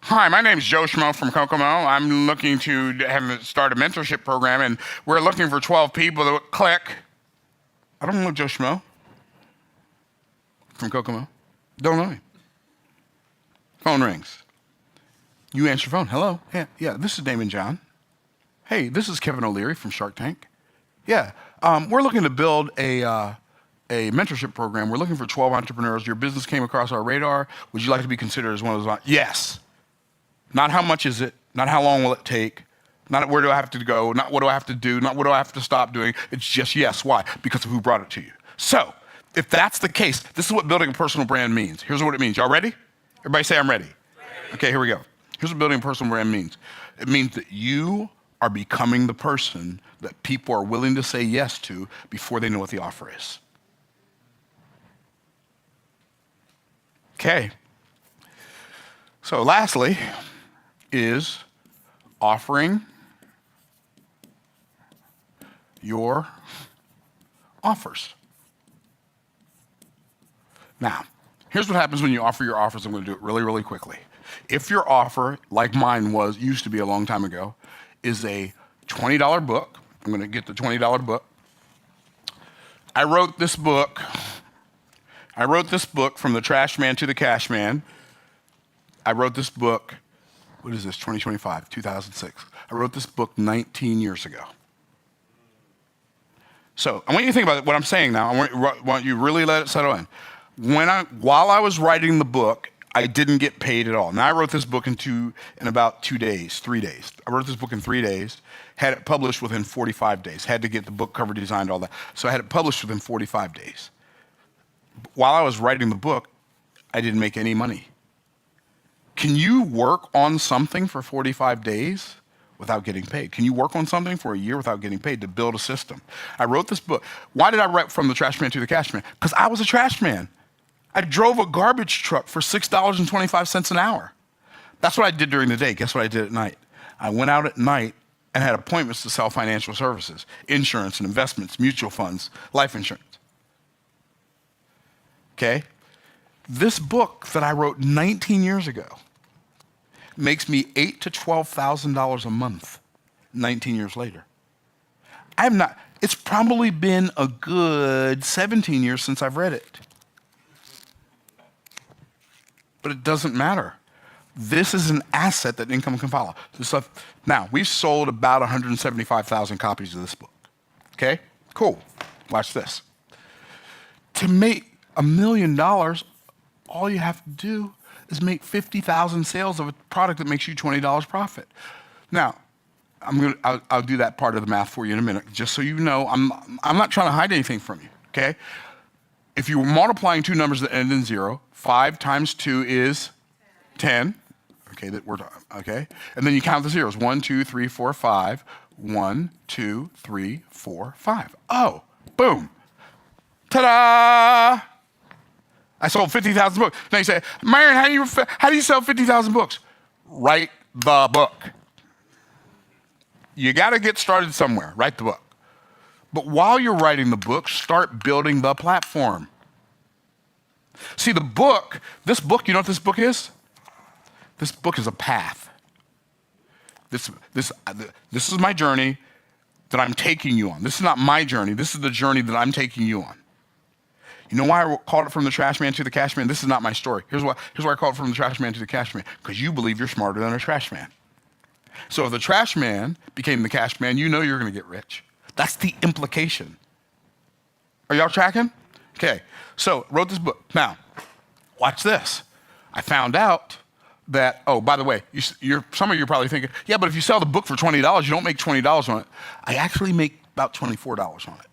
Hi, my name's Joe Schmo from Kokomo. I'm looking to start a mentorship program, and we're looking for 12 people that would click. I don't know Joe Schmo from Kokomo. Don't know him. Phone rings. You answer your phone. Hello? Yeah, this is Damon John. Hey, this is Kevin O'Leary from Shark Tank. Yeah, we're looking to build a mentorship program. We're looking for 12 entrepreneurs. Your business came across our radar. Would you like to be considered as one of those? Yes. Not how much is it, not how long will it take, not where do I have to go, not what do I have to do, not what do I have to stop doing. It's just yes. Why? Because of who brought it to you. So if that's the case, this is what building a personal brand means. Here's what it means. Y'all ready? Everybody say I'm ready. Okay, here we go. Here's what building a personal brand means. It means that you are becoming the person that people are willing to say yes to before they know what the offer is. Okay. So lastly is offering your offers. Now, here's what happens when you offer your offers. I'm going to do it really, really quickly. If your offer, like mine used to be a long time ago, is a $20 book, I'm going to get the $20 book. I wrote this book from the trash man to the cash man. I wrote this book, what is this, 2025, 2006. I wrote this book 19 years ago. So I want you to think about what I'm saying now. I want you to really let it settle in. While I was writing the book, I didn't get paid at all. Now I wrote this book in about 3 days. I wrote this book in 3 days, had it published within 45 days, had to get the book cover designed, all that. So I had it published within 45 days. While I was writing the book, I didn't make any money. Can you work on something for 45 days without getting paid? Can you work on something for a year without getting paid to build a system? I wrote this book. Why did I write from the trash man to the cash man? Because I was a trash man. I drove a garbage truck for $6.25 an hour. That's what I did during the day. Guess what I did at night? I went out at night and had appointments to sell financial services, insurance and investments, mutual funds, life insurance. Okay? This book that I wrote 19 years ago makes me $8,000 to $12,000 a month 19 years later. It's probably been a good 17 years since I've read it. But it doesn't matter. This is an asset that income can follow. Now, we've sold about 175,000 copies of this book. Okay? Cool. Watch this. To make $1 million, all you have to do is make 50,000 sales of a product that makes you $20 profit. Now, I'll do that part of the math for you in a minute, just so you know. I'm not trying to hide anything from you, okay? If you were multiplying two numbers that end in 0, 5 times 2 is 10. Okay, and then you count the zeros. 1, 2, 3, 4, 5. 1, 2, 3, 4, 5. Oh, boom. Ta-da! I sold 50,000 books. Now you say, Myron, how do you sell 50,000 books? Write the book. You got to get started somewhere. Write the book. But while you're writing the book, start building the platform. See, this book, you know what this book is? This book is a path. This is my journey that I'm taking you on. This is not my journey. This is the journey that I'm taking you on. You know why I called it from the trash man to the cash man? This is not my story. Here's why I called it from the trash man to the cash man. Because you believe you're smarter than a trash man. So if the trash man became the cash man, you know you're going to get rich. That's the implication. Are y'all tracking? Okay, so wrote this book. Now, watch this. I found out that, oh, by the way, some of you are probably thinking, yeah, but if you sell the book for $20, you don't make $20 on it. I actually make about $24 on it,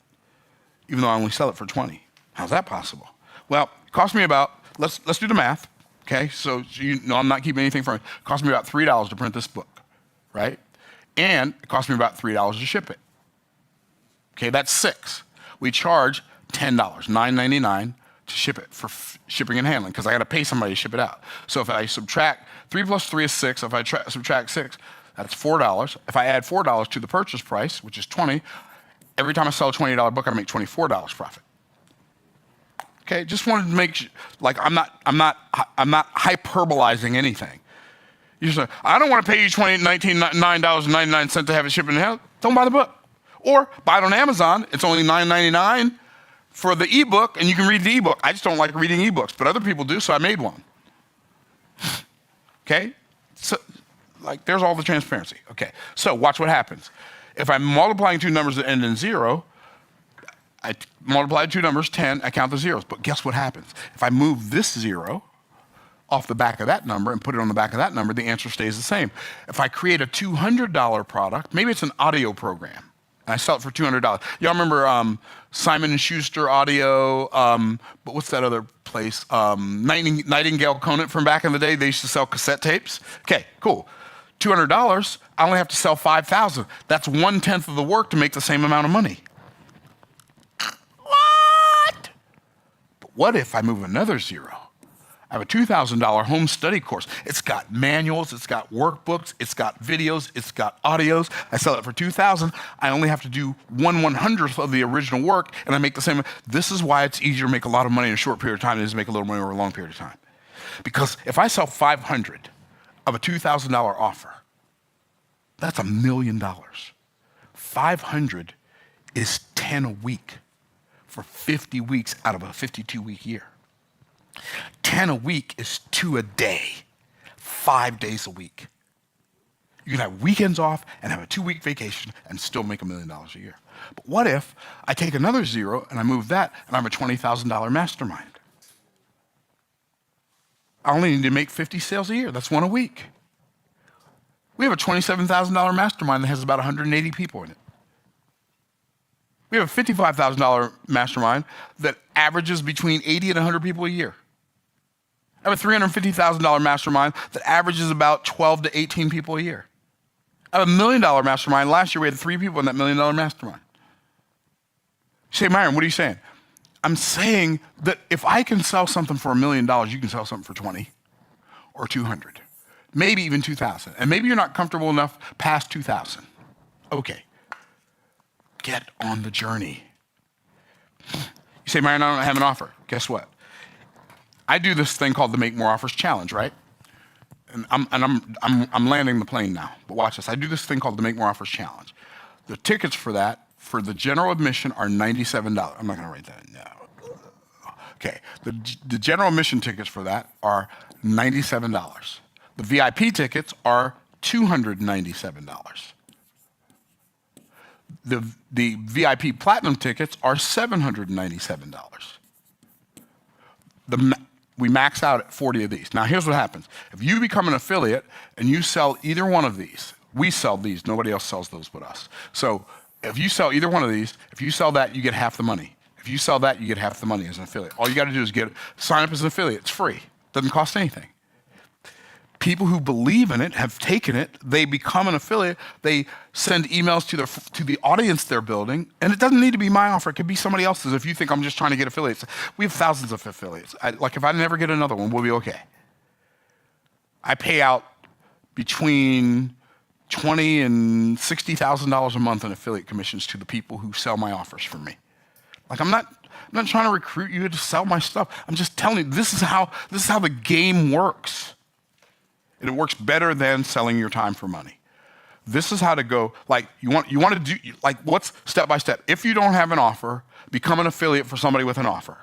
even though I only sell it for $20. How's that possible? Well, it cost me about, let's do the math, okay? So you know I'm not keeping anything from it. It cost me about $3 to print this book, right? And it cost me about $3 to ship it. Okay, that's 6. We charge $10, $9.99 to ship it for shipping and handling, because I got to pay somebody to ship it out. So if I subtract 3 plus 3 is 6. If I subtract 6, that's $4. If I add $4 to the purchase price, which is 20, every time I sell a $20 book, I make $24 profit. Okay, just wanted to make sure, like I'm not hyperbolizing anything. You say, I don't want to pay you $9.99 to have it shipped and handled. Don't buy the book. Or buy it on Amazon. It's only $9.99 for the ebook, and you can read the ebook. I just don't like reading ebooks, but other people do, so I made one. Okay? So, like, there's all the transparency. Okay, so watch what happens. If I'm multiplying two numbers that end in 0, I multiply two numbers, 10, I count the zeros. But guess what happens? If I move this 0 off the back of that number and put it on the back of that number, the answer stays the same. If I create a $200 product, maybe it's an audio program, and I sell it for $200. Y'all remember Simon & Schuster Audio, but what's that other place? Nightingale Conant from back in the day, they used to sell cassette tapes. Okay, cool. $200, I only have to sell 5,000. That's 1/10 of the work to make the same amount of money. What? But what if I move another 0? I have a $2,000 home study course. It's got manuals, it's got workbooks, it's got videos, it's got audios. I sell it for $2,000. I only have to do 1/100th of the original work, and I make the same. This is why it's easier to make a lot of money in a short period of time than it is to make a little money over a long period of time. Because if I sell 500 of a $2,000 offer, that's $1 million. 500 is 10 a week for 50 weeks out of a 52-week year. 10 a week is 2 a day, 5 days a week. You can have weekends off and have a 2-week vacation and still make $1 million a year. But what if I take another 0 and I move that and I'm a $20,000 mastermind? I only need to make 50 sales a year. That's 1 a week. We have a $27,000 mastermind that has about 180 people in it. We have a $55,000 mastermind that averages between 80 and 100 people a year. I have a $350,000 mastermind that averages about 12 to 18 people a year. I have a $1 million mastermind. Last year we had 3 people in that $1 million mastermind. You say, Myron, what are you saying? I'm saying that if I can sell something for $1 million, you can sell something for 20 or 200, maybe even 2,000. And maybe you're not comfortable enough past 2,000. Okay. Get on the journey. You say, Myron, I don't have an offer. Guess what? I do this thing called the Make More Offers Challenge, right? And I'm landing the plane now. But watch this. I do this thing called the Make More Offers Challenge. The tickets for that, for the general admission, are $97. I'm not going to write that now. Okay. The general admission tickets for that are $97. The VIP tickets are $297. The VIP Platinum tickets are $797. We max out at 40 of these. Now here's what happens. If you become an affiliate and you sell either one of these, we sell these, nobody else sells those but us. So if you sell either one of these, if you sell that, you get half the money. If you sell that, you get half the money as an affiliate. All you got to do is sign up as an affiliate. It's free. Doesn't cost anything. People who believe in it have taken it. They become an affiliate. They send emails to the audience they're building. And it doesn't need to be my offer. It could be somebody else's. If you think I'm just trying to get affiliates. We have thousands of affiliates. Like if I never get another one, we'll be okay. I pay out between $20,000 and $60,000 a month in affiliate commissions to the people who sell my offers for me. Like I'm not trying to recruit you to sell my stuff. I'm just telling you, this is how the game works. And it works better than selling your time for money. This is how to go, like you want to do, like what's step by step. If you don't have an offer, become an affiliate for somebody with an offer.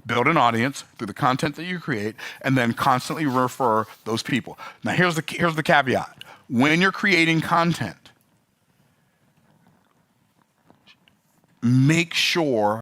Build an audience through the content that you create, and then constantly refer those people. Now here's the caveat. When you're creating content, make sure